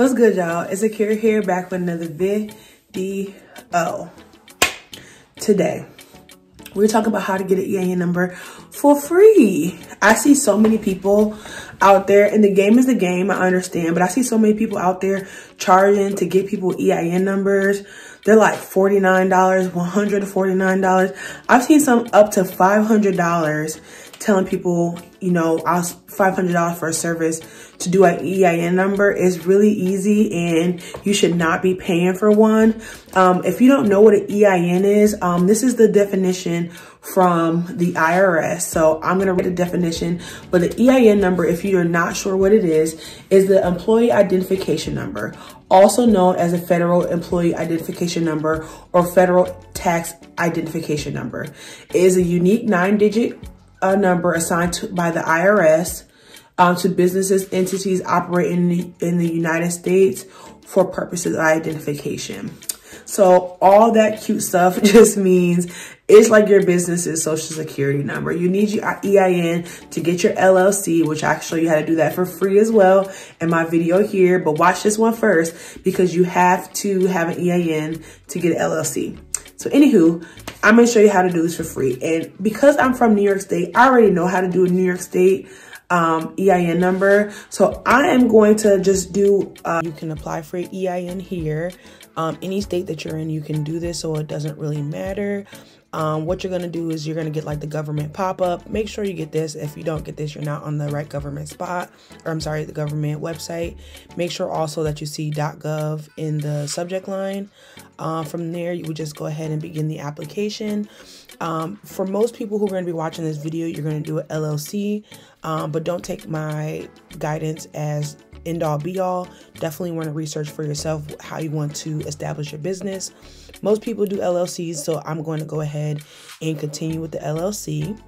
What's good, y'all? It's Akira here, back with another video. Today, we're talking about how to get an EIN number for free. I see so many people out there, and the game is the game, I understand, but I see so many people out there charging to get people EIN numbers. They're like $49, $149. I've seen some up to $500 telling people, you know, $500 for a service to do an EIN number is really easy, and you should not be paying for one. If you don't know what an EIN is, this is the definition from the IRS. So I'm going to read the definition, but the EIN number, if you're not sure what it is the Employee Identification Number, also known as a Federal Employee Identification Number or Federal Tax Identification Number. It is a unique 9-digit number assigned by the IRS to businesses, entities operating in the United States for purposes of identification. So all that cute stuff just means it's like your business's social security number. You need your EIN to get your LLC, which I show you how to do that for free as well in my video here. But watch this one first, because you have to have an EIN to get an LLC. So anywho, I'm going to show you how to do this for free. And because I'm from New York State, I already know how to do a New York State EIN number. So I am going to just do, you can apply for an EIN here. Any state that you're in, you can do this, so it doesn't really matter. What you're going to do is you're going to get like the government pop-up. Make sure you get this. If you don't get this, you're not on the right government spot, or I'm sorry, the government website. Make sure also that you see .gov in the subject line. From there, you would just go ahead and begin the application. For most people who are going to be watching this video, you're going to do an LLC, but don't take my guidance as end all be all. Definitely want to research for yourself how you want to establish your business. Most people do LLCs, so I'm going to go ahead and continue with the LLC.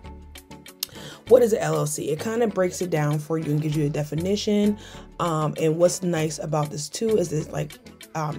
What is an LLC? It kind of breaks it down for you and gives you a definition. And what's nice about this too is it's like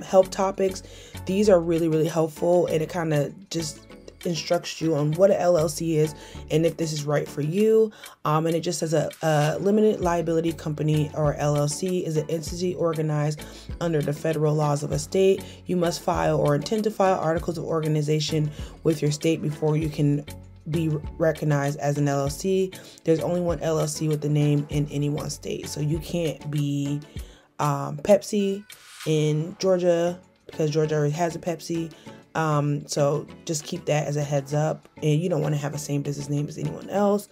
help topics. These are really, really helpful, and it kind of just instructs you on what an LLC is and if this is right for you. And it just says a limited liability company, or LLC, is an entity organized under the federal laws of a state. You must file or intend to file articles of organization with your state before you can be recognized as an LLC. There's only one LLC with the name in any one state. So you can't be Pepsi in Georgia, because Georgia already has a Pepsi. So just keep that as a heads up, and you don't want to have the same business name as anyone else.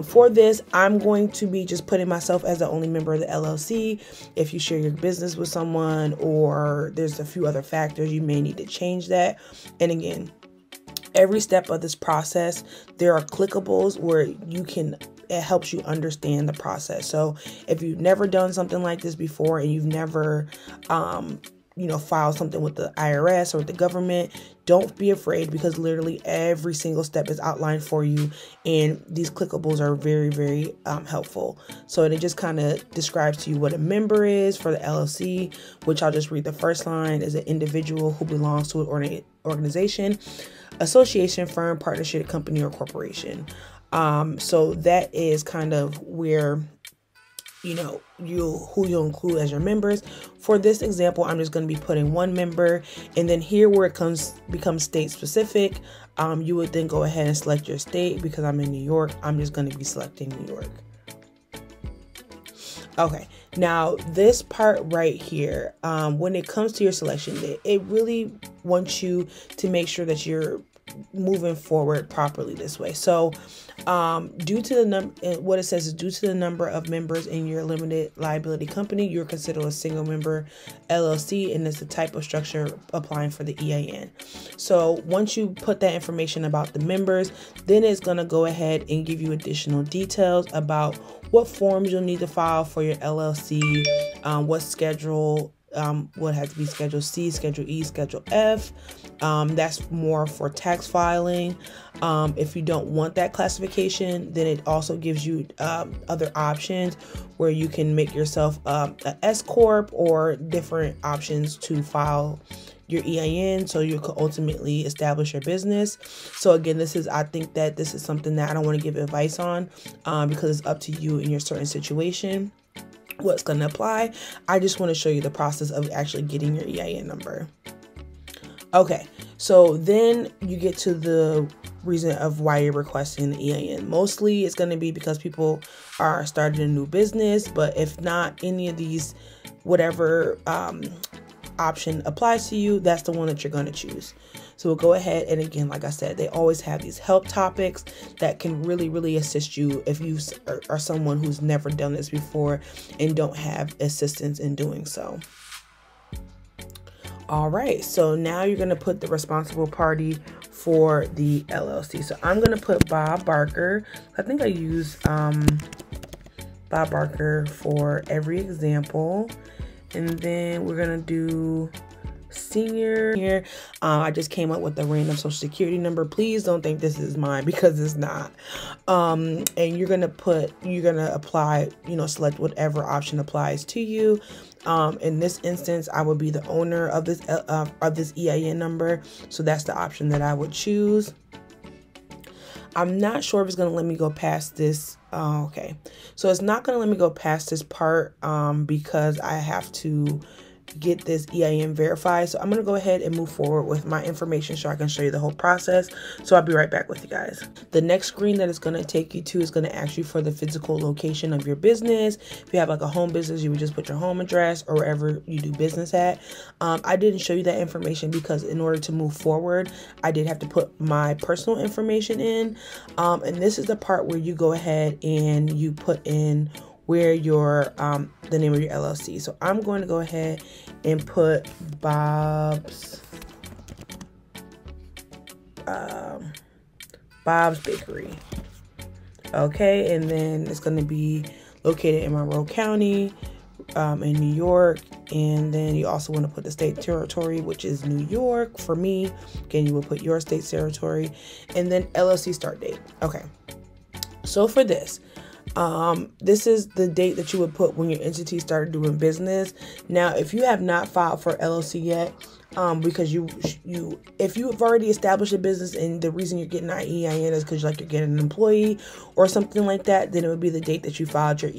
For this, I'm going to be just putting myself as the only member of the LLC. If you share your business with someone, or there's a few other factors, you may need to change that. And again, every step of this process, there are clickables where it helps you understand the process. So if you've never done something like this before, and you've never, file something with the IRS or with the government, don't be afraid, because literally every single step is outlined for you, and these clickables are very, very helpful. So it just kind of describes to you what a member is for the LLC, which I'll just read the first line, is an individual who belongs to an organization, association, firm, partnership, company, or corporation. So that is kind of where who you'll include as your members. For this example, I'm just going to be putting one member, and then here where it becomes state specific, you would then go ahead and select your state. Because I'm in New York, I'm just going to be selecting New York. Okay, now this part right here, when it comes to your selection, it really wants you to make sure that you're moving forward properly this way. So due to the what it says is, due to the number of members in your limited liability company, you're considered a single member LLC, and it's the type of structure applying for the EIN. So once you put that information about the members, then it's going to go ahead and give you additional details about what forms you'll need to file for your LLC, what schedule, what has to be Schedule C, Schedule E, Schedule F. That's more for tax filing. If you don't want that classification, then it also gives you other options where you can make yourself an S Corp, or different options to file your EIN, so you could ultimately establish your business. So again, I think that this is something that I don't want to give advice on, because it's up to you in your certain situation. what's going to apply. I just want to show you the process of actually getting your EIN number. Okay, so then you get to the reason of why you're requesting the EIN. Mostly it's going to be because people are starting a new business, but if not any of these, whatever option applies to you, that's the one that you're going to choose. So we'll go ahead, and again, like I said, they always have these help topics that can really assist you if you are someone who's never done this before and don't have assistance in doing so. All right, so now you're going to put the responsible party for the LLC. So I'm going to put Bob Barker. I think I use Bob Barker for every example. And then we're going to do senior here. I just came up with a random social security number. Please don't think this is mine, because it's not. And you're going to apply, select whatever option applies to you. In this instance, I would be the owner of this EIN number. So that's the option that I would choose. I'm not sure if it's going to let me go past this. Oh, okay. So it's not going to let me go past this part because I have to get this EIN verified. So I'm going to go ahead and move forward with my information so I can show you the whole process. So I'll be right back with you guys. The next screen that it's going to take you to is going to ask you for the physical location of your business. If you have like a home business, you would just put your home address or wherever you do business at. I didn't show you that information because in order to move forward, I did have to put my personal information in. And this is the part where you go ahead and you put in where your the name of your LLC. So I'm going to go ahead and put Bob's Bakery. Okay, and then it's going to be located in Monroe County in New York. And then you also want to put the state territory, which is New York for me. Again, you will put your state territory, and then LLC start date. Okay, so for this is the date that you would put when your entity started doing business. Now, if you have not filed for LLC yet, because if you have already established a business and the reason you're getting that EIN is because you're getting an employee or something like that, then it would be the date that you filed your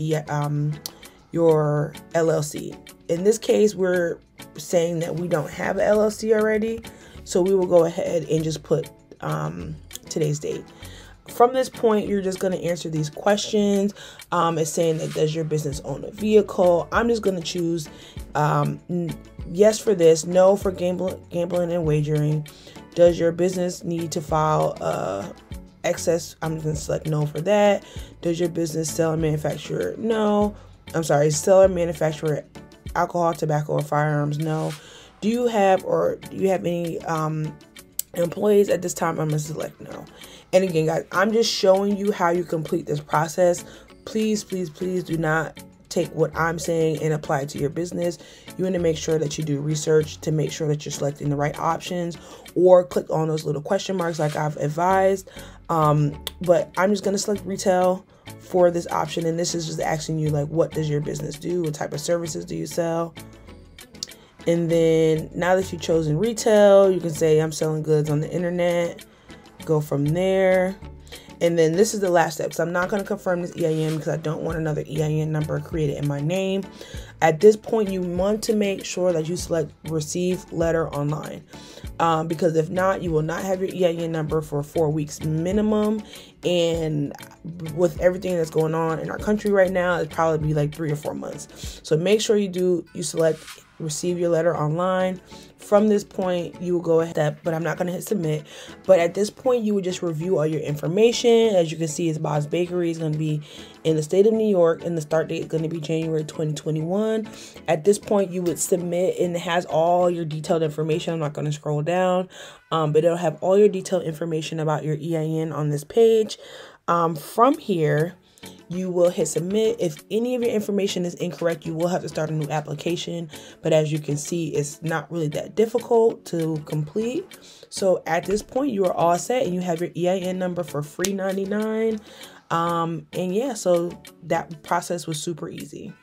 LLC. In this case, we're saying that we don't have an LLC already, so we will go ahead and just put today's date. From this point, you're just going to answer these questions. It's saying that does your business own a vehicle? I'm just going to choose yes for this, no for gambling and wagering. Does your business need to file excess? I'm going to select no for that. Does your business sell and manufacture? No. I'm sorry, sell or manufacture alcohol, tobacco, or firearms? No. Do you have any employees at this time? I'm going to select no. And again, guys, I'm just showing you how you complete this process. Please do not take what I'm saying and apply it to your business. You want to make sure that you do research to make sure that you're selecting the right options, or click on those little question marks like I've advised. But I'm just going to select retail for this option. And this is just asking you, what does your business do? What type of services do you sell? And then now that you've chosen retail, you can say I'm selling goods on the internet. Go from there. And then this is the last step. So I'm not going to confirm this EIN because I don't want another EIN number created in my name. At this point, you want to make sure that you select receive letter online. Because if not, you will not have your EIN number for 4 weeks minimum. And with everything that's going on in our country right now, it'd probably be 3 or 4 months. So make sure you select receive your letter online. From this point, you will go ahead, but I'm not going to hit submit. But at this point, you would just review all your information. As you can see, it's Bob's Bakery. It's going to be in the state of New York, and the start date is going to be January 2021. At this point, you would submit, and it has all your detailed information. I'm not going to scroll down, but it'll have all your detailed information about your EIN on this page. From here, you will hit submit. If any of your information is incorrect, you will have to start a new application. But as you can see, it's not really that difficult to complete. So at this point, you are all set and you have your EIN number for free 99. And yeah, so that process was super easy.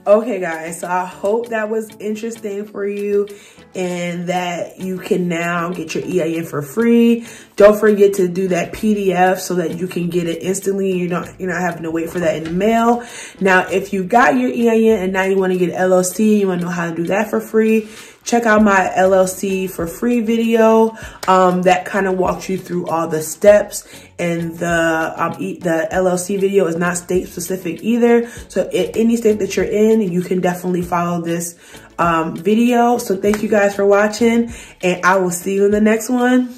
Okay guys, so I hope that was interesting for you. and that you can now get your EIN for free. Don't forget to do that PDF so that you can get it instantly. You're not having to wait for that in the mail. Now, if you got your EIN and now you want to get LLC, you want to know how to do that for free, check out my LLC for free video that kind of walks you through all the steps. And the LLC video is not state specific either. So in any state that you're in, you can definitely follow this video. So thank you guys for watching, and I will see you in the next one.